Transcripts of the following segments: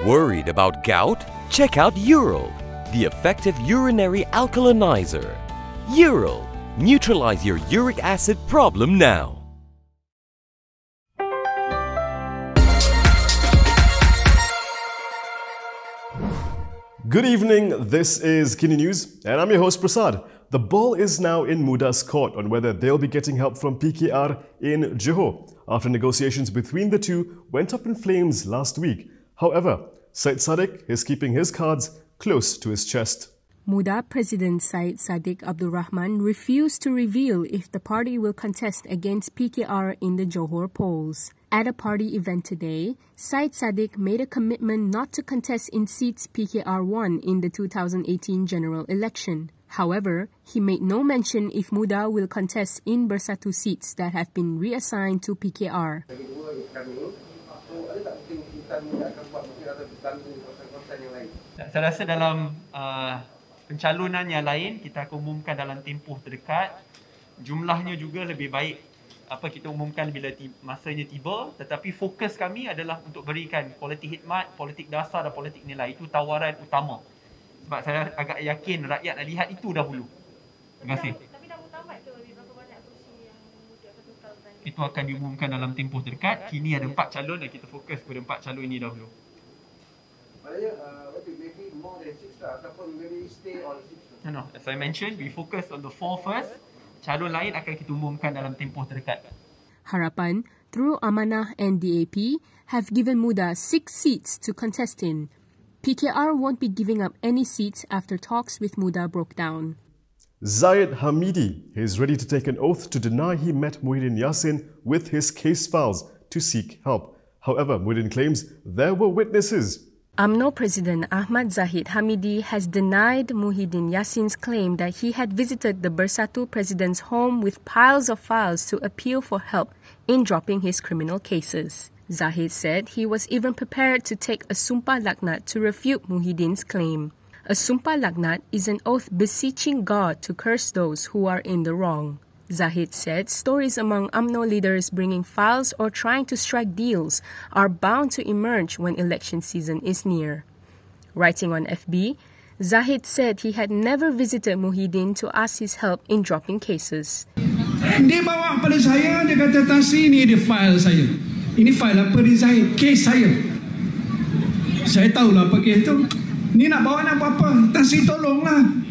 Worried about gout? Check out Ural, the effective urinary alkalinizer. Ural, neutralize your uric acid problem now. Good evening, this is KiniNews and I'm your host Prasad. The ball is now in Muda's court on whether they'll be getting help from PKR in Johor after negotiations between the two went up in flames last week. However, Syed Saddiq is keeping his cards close to his chest. Muda President Syed Saddiq Abdul Rahman refused to reveal if the party will contest against PKR in the Johor polls. At a party event today, Syed Saddiq made a commitment not to contest in seats PKR won in the 2018 general election. However, he made no mention if Muda will contest in Bersatu seats that have been reassigned to PKR. Saya rasa dalam pencalonan yang lain kita akan umumkan dalam tempoh terdekat. Jumlahnya juga lebih baik kita umumkan bila masanya tiba, tetapi fokus kami adalah untuk berikan politik khidmat, politik dasar dan politik nilai. Itu tawaran utama. Sebab saya agak yakin rakyat nak lihat itu dahulu. Terima kasih. Tapi dah mutamat tu berapa banyak kursi yang Muda total tadi? Itu akan diumumkan dalam tempoh terdekat. Kini ada 4 calon dan kita fokus kepada 4 calon ini dahulu. Maknanya, maybe more than 6 lah, ataupun maybe stay on 6 lah. No, as I mentioned, we focus on the 4 first. Calon lain akan kita umumkan dalam tempoh terdekat. Harapan, through Amanah and DAP, have given Muda 6 seats to contest in. PKR won't be giving up any seats after talks with Muda broke down. Zahid Hamidi is ready to take an oath to deny he met Muhyiddin Yassin with his case files to seek help. However, Muhyiddin claims there were witnesses. Umno President Ahmad Zahid Hamidi has denied Muhyiddin Yassin's claim that he had visited the Bersatu president's home with piles of files to appeal for help in dropping his criminal cases. Zahid said he was even prepared to take a sumpah laknat to refute Muhyiddin's claim. A sumpah laknat is an oath beseeching God to curse those who are in the wrong. Zahid said stories among Umno leaders bringing files or trying to strike deals are bound to emerge when election season is near. Writing on FB, Zahid said he had never visited Muhyiddin to ask his help in dropping cases. Dia bawa pada saya, dia kata Tansi ini dia file saya. Ini file apa ni Zahid? Kes saya. Saya tahulah apa kes itu. Ni nak bawa nak apa-apa. Tansi tolonglah.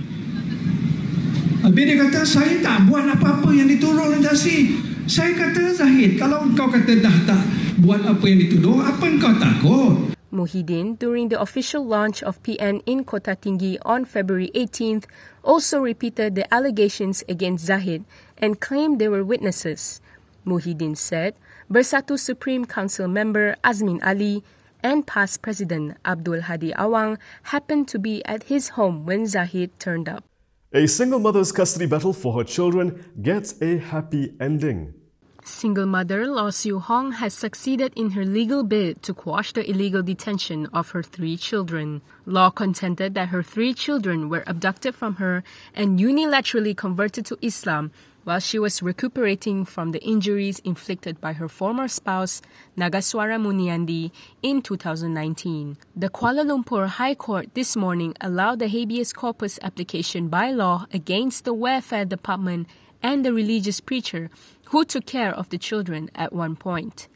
Habis dia kata, saya tak buat apa-apa yang dituduh oleh Tansi. Saya kata, Zahid, kalau kau kata dah tak buat apa yang dituduh, apa kau takut? Muhyiddin, during the official launch of PN in Kota Tinggi on February 18th, also repeated the allegations against Zahid and claimed they were witnesses. Muhyiddin said Bersatu Supreme Council member Azmin Ali and past President Abdul Hadi Awang happened to be at his home when Zahid turned up. A single mother's custody battle for her children gets a happy ending. Single mother Law Siu Hong has succeeded in her legal bid to quash the illegal detention of her 3 children. Law contended that her 3 children were abducted from her and unilaterally converted to Islam while she was recuperating from the injuries inflicted by her former spouse, Nagaswara Muniandi, in 2019. The Kuala Lumpur High Court this morning allowed the habeas corpus application by Law against the Welfare Department and the religious preacher who took care of the children at one point.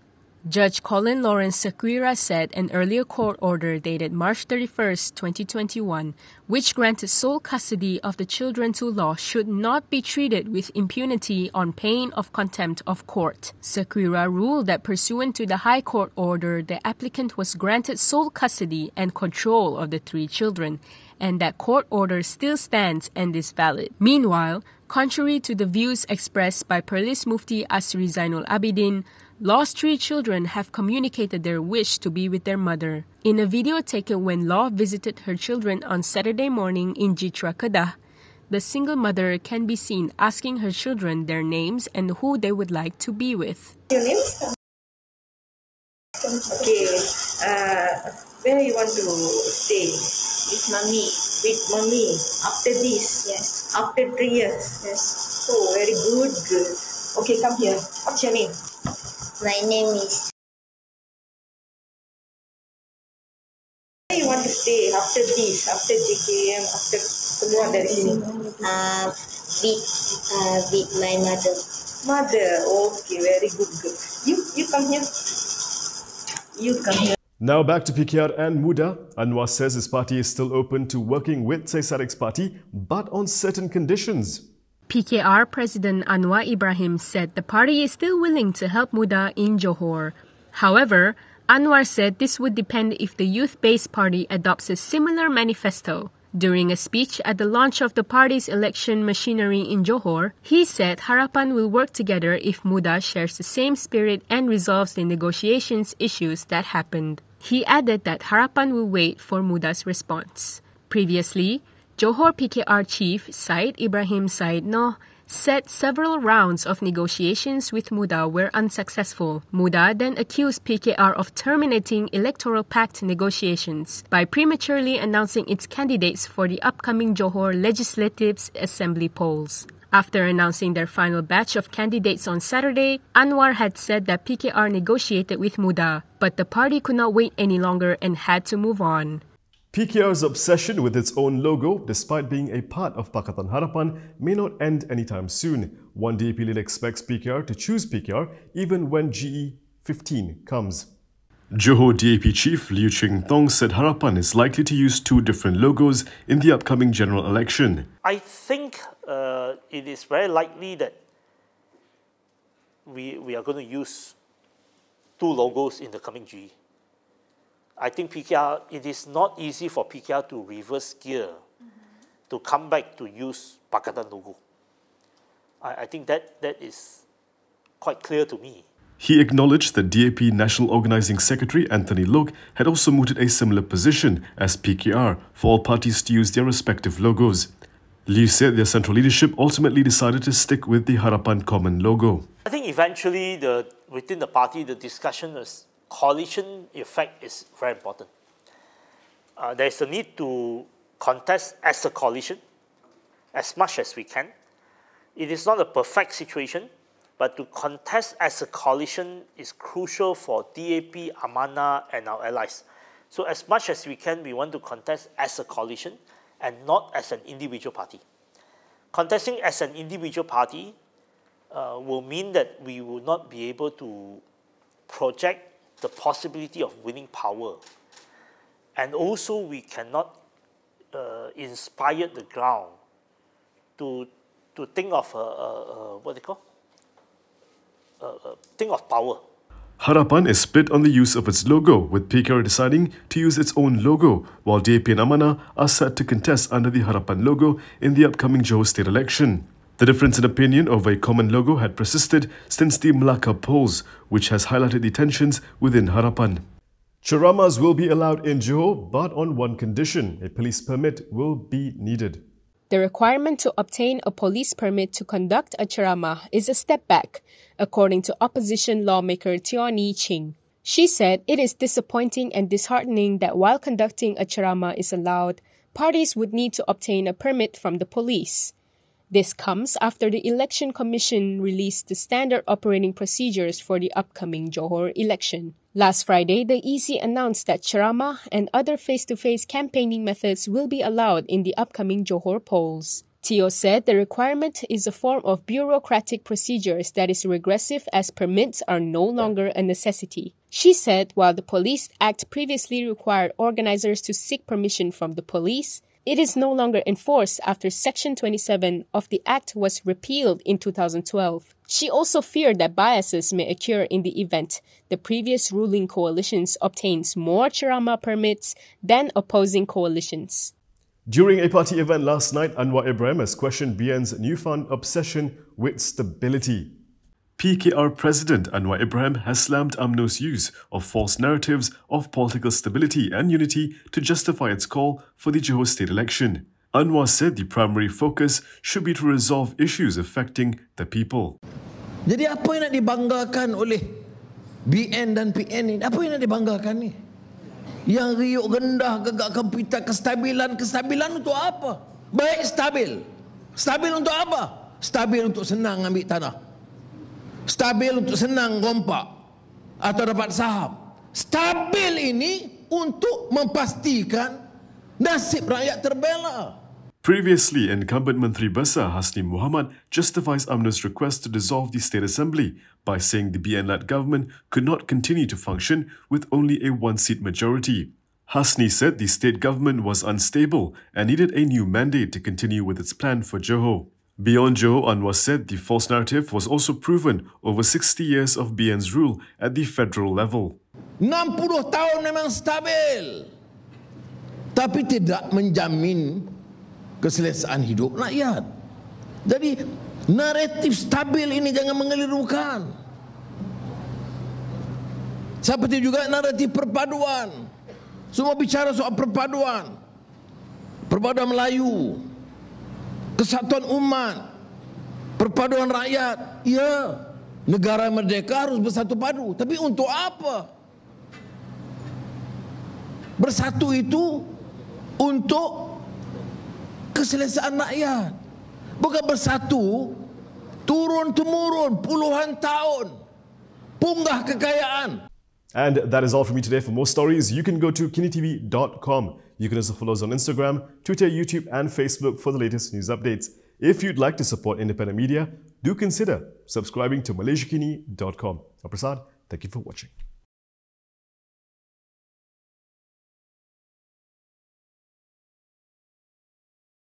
Judge Colin Lawrence Sequeira said an earlier court order dated March 31st, 2021, which granted sole custody of the children to Law, should not be treated with impunity on pain of contempt of court. Sequeira ruled that pursuant to the High Court order, the applicant was granted sole custody and control of the 3 children, and that court order still stands and is valid. Meanwhile, contrary to the views expressed by Perlis Mufti Asri Zainul Abidin, Law's 3 children have communicated their wish to be with their mother. In a video taken when Law visited her children on Saturday morning in Jitra Kedah, the single mother can be seen asking her children their names and who they would like to be with. Your name? Okay. Where you want to stay? With mommy. With mommy. After this? Yes. After 3 years? Yes. Oh, very good girl. Okay, come here. What's your name? My name is You want to stay after this, after JKM, after keluar dari sini? With my mother. Mother, okay, very good girl. You come here. You come here. Now back to PKR and Muda. Anwar says his party is still open to working with Syed Saddiq's party, but on certain conditions. PKR President Anwar Ibrahim said the party is still willing to help Muda in Johor. However, Anwar said this would depend if the youth-based party adopts a similar manifesto. During a speech at the launch of the party's election machinery in Johor, he said Harapan will work together if Muda shares the same spirit and resolves the negotiations issues that happened. He added that Harapan will wait for Muda's response. Previously, Johor PKR chief Syed Ibrahim Syed Noh said several rounds of negotiations with Muda were unsuccessful. Muda then accused PKR of terminating electoral pact negotiations by prematurely announcing its candidates for the upcoming Johor Legislative Assembly polls. After announcing their final batch of candidates on Saturday, Anwar had said that PKR negotiated with Muda, but the party could not wait any longer and had to move on. PKR's obsession with its own logo, despite being a part of Pakatan Harapan, may not end anytime soon. One DAP leader expects PKR to choose PKR even when GE15 comes. Johor DAP chief Liu Ching Tong said Harapan is likely to use two different logos in the upcoming general election. I think it is very likely that we are going to use two logos in the coming GE. I think PKR, it is not easy for PKR to reverse gear, to come back to use Pakatan logo. I think that is quite clear to me. He acknowledged that DAP National Organising Secretary Anthony Loke had also mooted a similar position as PKR for all parties to use their respective logos. Liu said their central leadership ultimately decided to stick with the Harapan common logo. I think eventually within the party, the discussion is coalition effect is very important. There is a need to contest as a coalition as much as we can. It is not a perfect situation, but to contest as a coalition is crucial for DAP, Amanah and our allies. So as much as we can, we want to contest as a coalition and not as an individual party. Contesting as an individual party will mean that we will not be able to project the possibility of winning power. And also we cannot inspire the ground to think of what they call? Think of power. Harapan is split on the use of its logo, with PKR deciding to use its own logo, while DAP and Amanah are set to contest under the Harapan logo in the upcoming Johor state election. The difference in opinion over a common logo had persisted since the Melaka polls, which has highlighted the tensions within Harapan. Ceramahs will be allowed in Johor, but on one condition: a police permit will be needed. The requirement to obtain a police permit to conduct a ceramah is a step back, according to opposition lawmaker Tioni Ching. She said it is disappointing and disheartening that while conducting a ceramah is allowed, parties would need to obtain a permit from the police. This comes after the Election Commission released the standard operating procedures for the upcoming Johor election. Last Friday, the EC announced that ceramah and other face-to-face campaigning methods will be allowed in the upcoming Johor polls. Tio said the requirement is a form of bureaucratic procedures that is regressive as permits are no longer a necessity. She said while the Police Act previously required organizers to seek permission from the police, it is no longer enforced after Section 27 of the Act was repealed in 2012. She also feared that biases may occur in the event the previous ruling coalitions obtains more ceramah permits than opposing coalitions. During a party event last night, Anwar Ibrahim has questioned BN's newfound obsession with stability. PKR President Anwar Ibrahim has slammed UMNO's use of false narratives of political stability and unity to justify its call for the Johor state election. Anwar said the primary focus should be to resolve issues affecting the people. Jadi apa yang nak dibanggakan oleh BN dan PN ni? Apa yang nak dibanggakan ni? Yang riuk rendah, gegak kempita, kestabilan untuk apa? Baik stabil. Stabil untuk apa? Stabil untuk senang ambil tanah. Stabil untuk senang rompak atau dapat saham. Stabil ini untuk memastikan nasib rakyat terbela. Previously, incumbent Menteri Besar Hasni Mohamad justifies UMNO's request to dissolve the State Assembly by saying the BN-led government could not continue to function with only a one-seat majority. Hasni said the state government was unstable and needed a new mandate to continue with its plan for Johor. Beyond Johor, Anwar said the false narrative was also proven over 60 years of BN's rule at the federal level. 60 tahun memang stabil, tapi tidak menjamin keselesaan hidup rakyat. Jadi naratif stabil ini jangan mengelirukan. Seperti juga naratif perpaduan. Semua bicara soal perpaduan. Perpaduan Melayu, kesatuan umat, perpaduan rakyat. Ya, negara merdeka harus bersatu padu. Tapi untuk apa? Bersatu itu untuk keselesaan rakyat. Bukan bersatu turun-temurun puluhan tahun, punggah kekayaan. And that is all from me today. For more stories, you can go to KiniTV.com. You can also follow us on Instagram, Twitter, YouTube, and Facebook for the latest news updates. If you'd like to support independent media, do consider subscribing to MalaysiaKini.com. I'm Prasad. Thank you for watching.